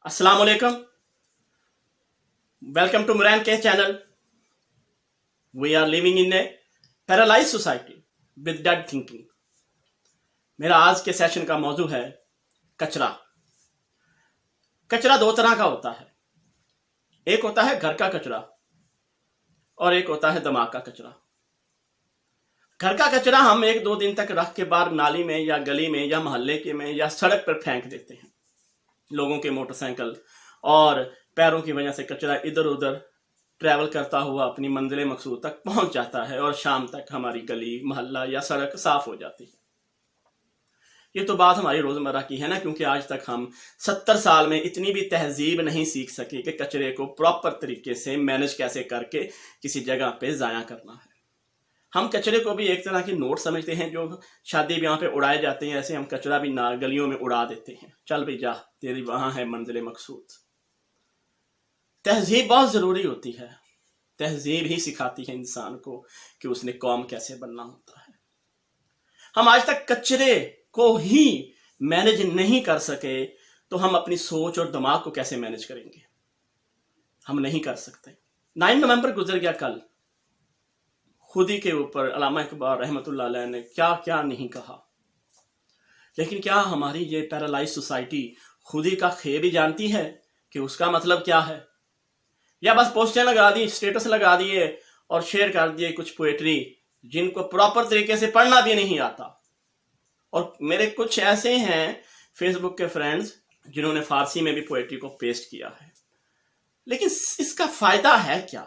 अस्सलाम वालेकुम, welcome to मुरैन के चैनल। We are living in a paralyse society with dead thinking. मेरा आज के सेशन का मौजू है कचरा। कचरा दो तरह का होता है, एक होता है घर का कचरा और एक होता है दिमाग का कचरा। घर का कचरा हम एक दो दिन तक रख के बाहर नाली में या गली में या मोहल्ले के में या सड़क पर फेंक देते हैं। लोगों के मोटरसाइकिल और पैरों की वजह से कचरा इधर उधर ट्रैवल करता हुआ अपनी मंजिल मकसूद तक पहुंच जाता है और शाम तक हमारी गली मोहल्ला या सड़क साफ हो जाती है। ये तो बात हमारी रोजमर्रा की है ना, क्योंकि आज तक हम 70 साल में इतनी भी तहजीब नहीं सीख सके कि कचरे को प्रॉपर तरीके से मैनेज कैसे करके किसी जगह पे जाया करना है। हम कचरे को भी एक तरह की नोट समझते हैं जो शादी ब्याह पे उड़ाए जाते हैं, ऐसे हम कचरा भी गलियों में उड़ा देते हैं। चल भाई जा, तेरी वहां है मंजिल मकसूद। तहजीब बहुत जरूरी होती है। तहजीब ही सिखाती है इंसान को कि उसने कौम कैसे बनना होता है। हम आज तक कचरे को ही मैनेज नहीं कर सके तो हम अपनी सोच और दिमाग को कैसे मैनेज करेंगे? हम नहीं कर सकते। 9 नवंबर गुजर गया कल। खुदी के ऊपर अल्लामा इकबाल रहमतुल्लाह अलैह ने क्या क्या नहीं कहा, लेकिन क्या हमारी ये पैरालाइज सोसाइटी खुदी का खे भी जानती है कि उसका मतलब क्या है? या बस पोस्टें लगा दी, स्टेटस लगा दिए और शेयर कर दिए कुछ पोएट्री जिनको प्रॉपर तरीके से पढ़ना भी नहीं आता। और मेरे कुछ ऐसे हैं फेसबुक के फ्रेंड्स जिन्होंने फारसी में भी पोएट्री को पेस्ट किया है, लेकिन इसका फायदा है क्या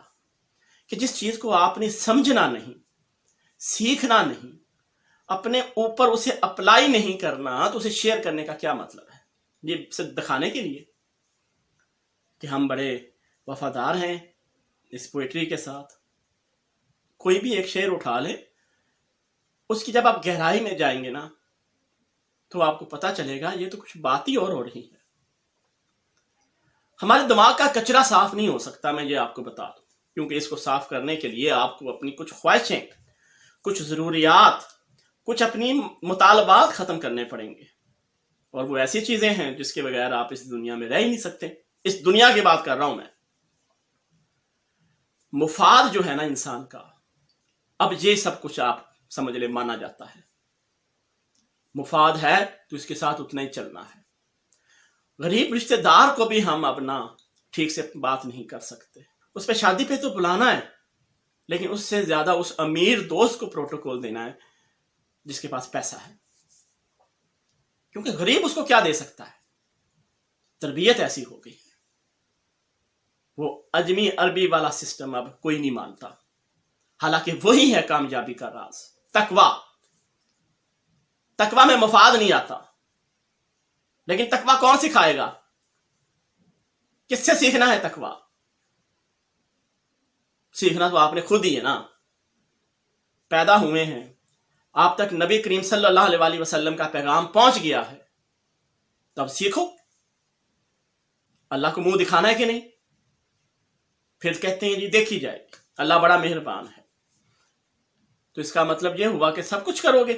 कि जिस चीज को आपने समझना नहीं, सीखना नहीं, अपने ऊपर उसे अप्लाई नहीं करना, तो उसे शेयर करने का क्या मतलब है? ये सिर्फ दिखाने के लिए कि हम बड़े वफादार हैं इस पोएट्री के साथ। कोई भी एक शेर उठा ले, उसकी जब आप गहराई में जाएंगे ना तो आपको पता चलेगा ये तो कुछ बात ही और हो रही है। हमारे दिमाग का कचरा साफ नहीं हो सकता, मैं ये आपको बता दूं, क्योंकि इसको साफ करने के लिए आपको अपनी कुछ ख्वाहिशें, कुछ जरूरियात, कुछ अपनी मुतालबात खत्म करने पड़ेंगे। और वो ऐसी चीजें हैं जिसके बगैर आप इस दुनिया में रह ही नहीं सकते। इस दुनिया की बात कर रहा हूं मैं। मुफाद जो है ना इंसान का, अब ये सब कुछ आप समझ ले माना जाता है। मुफाद है तो इसके साथ उतना ही चलना है। गरीब रिश्तेदार को भी हम अपना ठीक से बात नहीं कर सकते। उस पे शादी पे तो बुलाना है, लेकिन उससे ज्यादा उस अमीर दोस्त को प्रोटोकॉल देना है जिसके पास पैसा है, क्योंकि गरीब उसको क्या दे सकता है? तरबियत ऐसी हो गई है। वो अजमी अरबी वाला सिस्टम अब कोई नहीं मानता, हालांकि वही है कामयाबी का राज। तकवा। तकवा में मफाद नहीं आता, लेकिन तकवा कौन सिखाएगा? किससे सीखना है तकवा? सीखना तो आपने खुद ही है ना। पैदा हुए हैं, आप तक नबी करीम सल्लल्लाहु अलैहि वसल्लम का पैगाम पहुंच गया है, तब सीखो। अल्लाह को मुंह दिखाना है कि नहीं? फिर कहते हैं जी देखी जाएगी, अल्लाह बड़ा मेहरबान है। तो इसका मतलब यह हुआ कि सब कुछ करोगे,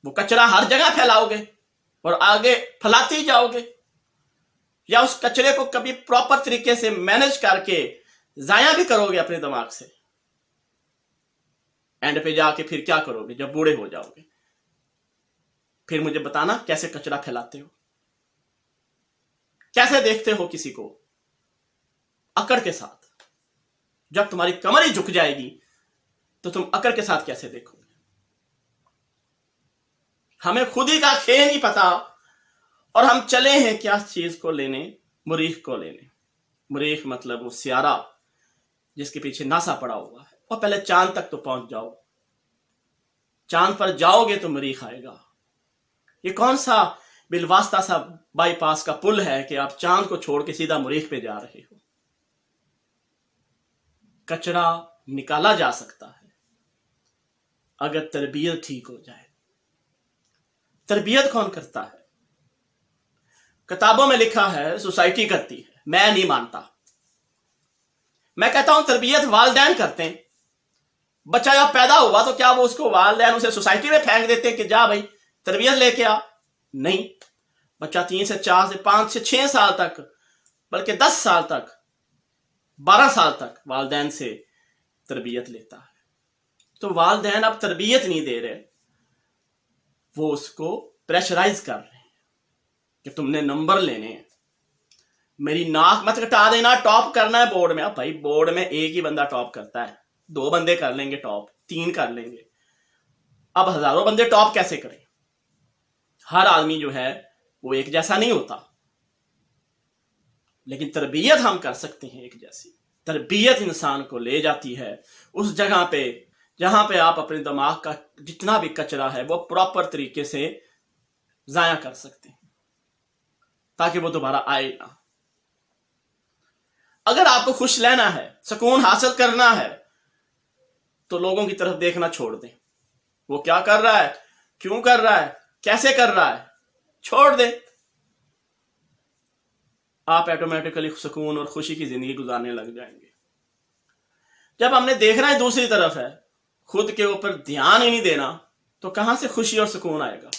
वो कचरा हर जगह फैलाओगे और आगे फैलाते ही जाओगे, या उस कचरे को कभी प्रॉपर तरीके से मैनेज करके जाया भी करोगे अपने दिमाग से? एंड पे जाके फिर क्या करोगे जब बूढ़े हो जाओगे? फिर मुझे बताना कैसे कचरा फैलाते हो, कैसे देखते हो किसी को अकड़ के साथ। जब तुम्हारी कमर ही झुक जाएगी तो तुम अकड़ के साथ कैसे देखोगे? हमें खुद ही का खे नहीं पता और हम चले हैं क्या चीज को लेने? मुरीख को लेने। मुरीख मतलब वो सियारा जिसके पीछे नासा पड़ा हुआ है। और पहले चांद तक तो पहुंच जाओ, चांद पर जाओगे तो मुरीख आएगा। ये कौन सा बिलवास्ता सा बाईपास का पुल है कि आप चांद को छोड़ के सीधा मुरीख पे जा रहे हो? कचरा निकाला जा सकता है अगर तरबियत ठीक हो जाए। तरबियत कौन करता है? किताबों में लिखा है सोसाइटी करती है, मैं नहीं मानता। मैं कहता हूं तरबियत वालिदैन करते हैं। बच्चा जब पैदा हुआ तो क्या वो उसको वालिदैन उसे सोसाइटी में फेंक देते हैं कि जा भाई तरबियत लेके आ? नहीं, بچہ 3 سے 4 سے 5 سے 6 سال تک، بلکہ 10 سال تک، 12 سال تک والدین سے تربیت لیتا ہے۔ تو والدین اب تربیت نہیں دے رہے، وہ اس کو پریشرائز کر رہے ہیں کہ تم نے نمبر لینے ہیں، میری ناک مت کٹا دینا، ٹاپ کرنا ہے بورڈ میں۔ اب بھائی بورڈ میں ایک ہی بندہ ٹاپ کرتا ہے، 2 بندے کر لیں گے ٹاپ، 3 کر لیں گے، اب ہزاروں بندے ٹاپ کیسے کریں؟ ہر آدمی جو ہے وہ ایک جیسا نہیں ہوتا، لیکن تربیت ہم کر سکتے ہیں ایک جیسی۔ تربیت انسان کو لے جاتی ہے اس جگہ پہ جہاں پہ آپ اپنے دماغ کا جتنا بھی کچرا ہے وہ پراپر طریقے سے ضائع کر سکتے ہیں تاکہ وہ دوبارہ آئے نہ۔ اگر آپ کو خوش لینا ہے، سکون حاصل کرنا ہے، تو لوگوں کی طرف دیکھنا چھوڑ دیں، وہ کیا کر رہا ہے، کیوں کر رہا ہے، کیسے کر رہا ہے، چھوڑ دیں، آپ ایٹومیٹکلی سکون اور خوشی کی زندگی گزارنے لگ جائیں گے۔ جب ہم نے دیکھنا ہے دوسری طرف ہے، خود کے اوپر دھیان ہی نہیں دینا، تو کہاں سے خوشی اور سکون آئے گا؟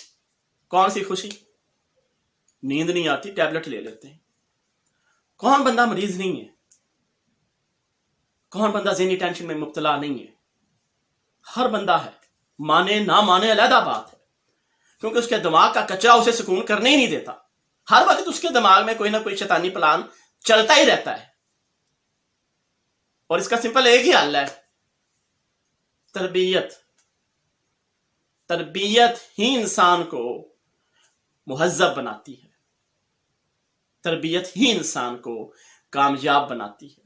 کون سی خوشی؟ نیند نہیں آتی، ٹیبلٹ لے لیتے ہیں۔ کون بندہ مریض نہیں ہے؟ کون بندہ ذہنی ٹینشن میں مبتلا نہیں ہے؟ ہر بندہ ہے، مانے نہ مانے علیحدہ بات ہے، کیونکہ اس کے دماغ کا کچرا اسے سکون کرنے ہی نہیں دیتا۔ ہر وقت اس کے دماغ میں کوئی نہ کوئی شیطانی پلان چلتا ہی رہتا ہے، اور اس کا سمپل ایک ہی حل ہے، تربیت۔ تربیت ہی انسان کو مہذب بناتی ہے، تربیت ہی انسان کو کامیاب بناتی ہے۔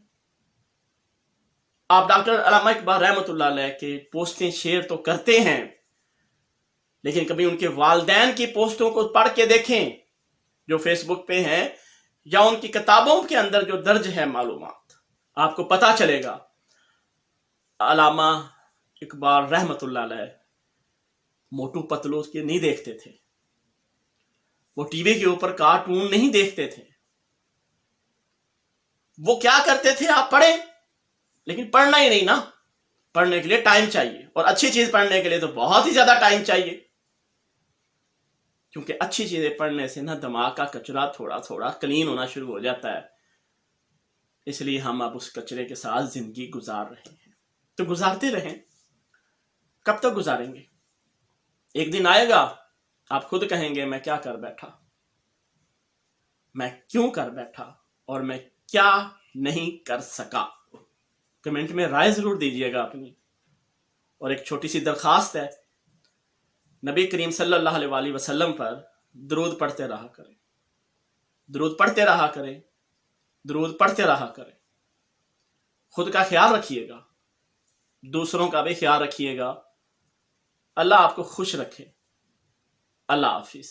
آپ ڈاکٹر علامہ اقبال رحمۃ اللہ علیہ کے پوسٹیں شیئر تو کرتے ہیں، لیکن کبھی ان کے والدین کی پوسٹوں کو پڑھ کے دیکھیں جو فیس بک پہ ہیں، یا ان کی کتابوں کے اندر جو درج ہے معلومات، آپ کو پتا چلے گا علامہ اقبال رحمۃ اللہ علیہ موٹو پتلو کے نہیں دیکھتے تھے، وہ ٹی وی کے اوپر کارٹون نہیں دیکھتے تھے، وہ کیا کرتے تھے آپ پڑھیں، لیکن پڑھنا ہی نہیں نا، پڑھنے کے لیے ٹائم چاہیے، اور اچھی چیز پڑھنے کے لیے تو بہت ہی زیادہ ٹائم چاہیے، کیونکہ اچھی چیزیں پڑھنے سے نا دماغ کا کچرا تھوڑا تھوڑا کلین ہونا شروع ہو جاتا ہے۔ اس لیے ہم اب اس کچرے کے ساتھ زندگی گزار رہے ہیں، تو گزارتے رہیں۔ کب تک گزاریں گے؟ ایک دن آئے گا آپ خود کہیں گے میں کیا کر بیٹھا، میں کیوں کر بیٹھا، اور میں کیا نہیں کر سکا۔ کمنٹ میں رائے ضرور دیجیے گا اپنی، اور ایک چھوٹی سی درخواست ہے، نبی کریم صلی اللہ علیہ وآلہ وسلم پر درود پڑھتے رہا کریں، درود پڑھتے رہا کریں، درود پڑھتے رہا کریں۔ خود کا خیال رکھیے گا، دوسروں کا بھی خیال رکھیے گا۔ اللہ آپ کو خوش رکھے۔ اللہ حافظ۔